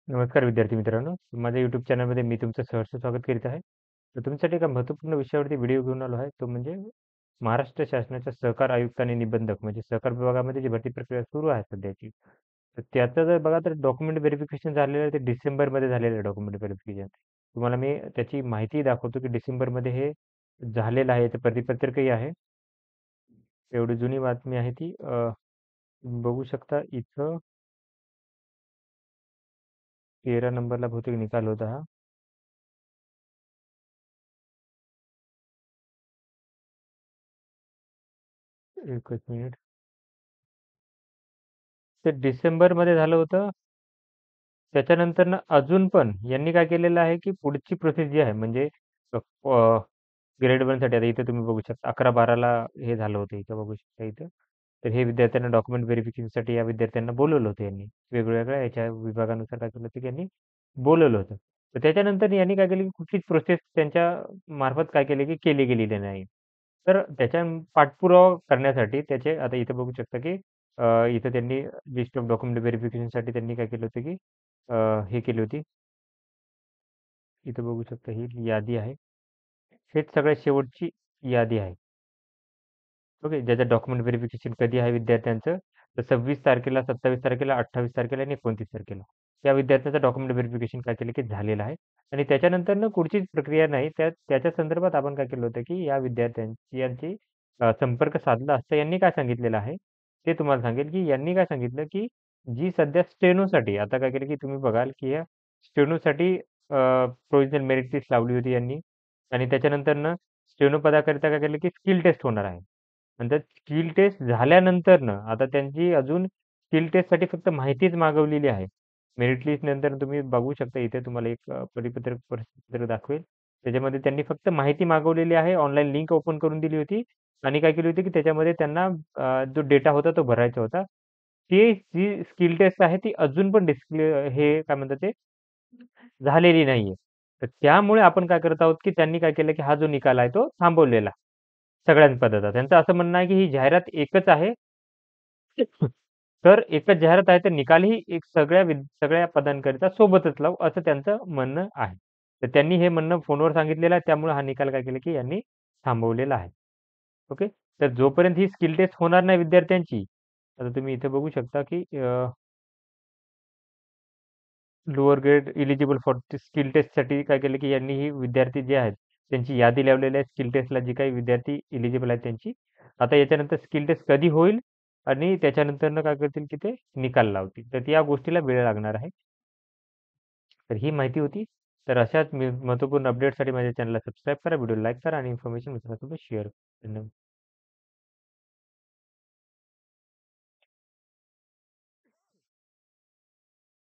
नमस्कार विद्यार्थी मित्रांनो. माझ्या YouTube चॅनलमध्ये मी तुमचं सहर्ष स्वागत करीत आहे. तर तुमच्यासाठी एका महत्त्वपूर्ण विषयावरती व्हिडिओ घेऊन आलो आहे. तो म्हणजे महाराष्ट्र शासनाच्या सहकार आयुक्त आणि निबंधक म्हणजे सहकार विभागामध्ये जी भरती प्रक्रिया सुरू आहे सध्याची. तर त्याचं जर बघा तर डॉक्युमेंट व्हेरिफिकेशन झालेलं आहे ते डिसेंबरमध्ये झालेलं आहे डॉक्युमेंट व्हेरिफिकेशन. तुम्हाला मी त्याची माहिती दाखवतो की डिसेंबरमध्ये हे झालेलं आहे. ते परिपत्रकही आहे. एवढी जुनी बातमी आहे ती. बघू शकता इथं 13 नंबरला बहुतेक निकाल होता हा. एकच मिनिट. ते डिसेंबरमध्ये झालं होतं. त्याच्यानंतरनं अजून पण यांनी काय केलेलं आहे, की पुढची प्रोसेस जी आहे म्हणजे ग्रेड 1 साठी आता इथे तुम्ही बघू शकता 11-12ला हे झालं होतं इथं बघू शकता इथं. तर हे विद्यार्थ्यांना डॉक्युमेंट व्हेरिफिकेशनसाठी या विद्यार्थ्यांना बोलावलं होतं यांनी. वेगवेगळ्या याच्या विभागानुसार काय केलं होतं, की यांनी बोलावलं होतं. तर त्याच्यानंतर यांनी काय केलं, की कुठलीच प्रोसेस त्यांच्या मार्फत काय केली, की केली गेलेली नाही. तर त्याच्या पाठपुरावा करण्यासाठी त्याचे आता इथे बघू शकता, की इथं त्यांनी लिस्ट ऑफ डॉक्युमेंट व्हेरिफिकेशनसाठी त्यांनी काय केलं होतं, की हे केली होती. इथं बघू शकता ही यादी आहे. हेच सगळ्यात शेवटची यादी आहे. ओके. ज्याचं डॉक्युमेंट व्हेरिफिकेशन कधी आहे विद्यार्थ्यांचं, तर 26 तारखेला, 27 तारखेला, 28 तारखेला आणि 29 तारखेला. या विद्यार्थ्याचं डॉक्युमेंट व्हेरिफिकेशन काय केलं, की झालेलं आहे आणि त्याच्यानंतरनं पुढचीच प्रक्रिया नाही. त्याच्या संदर्भात आपण काय केलं होतं, की या विद्यार्थ्यांची यांची संपर्क साधला असता यांनी काय सांगितलेलं आहे, ते तुम्हाला सांगेल, की यांनी काय सांगितलं, की जी सध्या स्टेनोसाठी आता काय केलं, की तुम्ही बघाल, की या स्टेनोसाठी प्रोव्हिजनल मेरिट लिस्ट लावली होती यांनी आणि त्याच्यानंतरनं स्टेनो पदाकरिता काय केलं, की स्किल टेस्ट होणार आहे. आणि त्या स्किल टेस्ट झाल्यानंतरनं आता त्यांची अजून स्किल टेस्टसाठी फक्त माहितीच मागवलेली आहे. मेरिट लिस्ट नंतर तुम्ही बघू शकता इथे तुम्हाला एक परिपत्रक दाखवेल. त्याच्यामध्ये त्यांनी फक्त माहिती मागवलेली आहे. ऑनलाईन लिंक ओपन करून दिली होती आणि काय केली होती, की त्याच्यामध्ये त्यांना जो डेटा होता तो भरायचा होता. ती जी स्किल टेस्ट आहे ती अजून पण हे काय म्हणतात ते झालेली नाहीये. तर त्यामुळे आपण काय करत आहोत, की त्यांनी काय केलं, की हा जो निकाल आहे तो थांबवलेला. सगळ्याच पदाचा. त्यांचं असं म्हणणं आहे, की ही जाहिरात एकच आहे. तर एकच जाहिरात आहे, तर निकालही एक सगळ्या पदांकरिता सोबतच लावू, असं त्यांचं म्हणणं आहे. तर त्यांनी हे म्हणणं फोनवर सांगितलेलं आहे. त्यामुळे हा निकाल काय केला, की यांनी थांबवलेला आहे. ओके. तर जोपर्यंत ही स्किल टेस्ट होणार नाही विद्यार्थ्यांची, आता तुम्ही इथे बघू शकता, की lower grade eligible for skill टेस्टसाठी काय केलं, की यांनी ही विद्यार्थी जे आहेत, त्यांची यादी लावलेली आहे. स्किल टेस्टला जे काही विद्यार्थी एलिजिबल आहेत त्यांची. आता याच्यानंतर स्किल टेस्ट कधी होईल आणि त्याच्यानंतरनं काय करतील, की ते निकाल लावतील. तर या गोष्टीला वेळ लागणार आहे. तर ही माहिती होती. तर अशाच महत्त्वपूर्ण अपडेटसाठी माझ्या चॅनलला सबस्क्राईब करा, व्हिडिओ लाईक करा आणि इन्फॉर्मेशन मित्रांसोबत शेअर करा. धन्यवाद.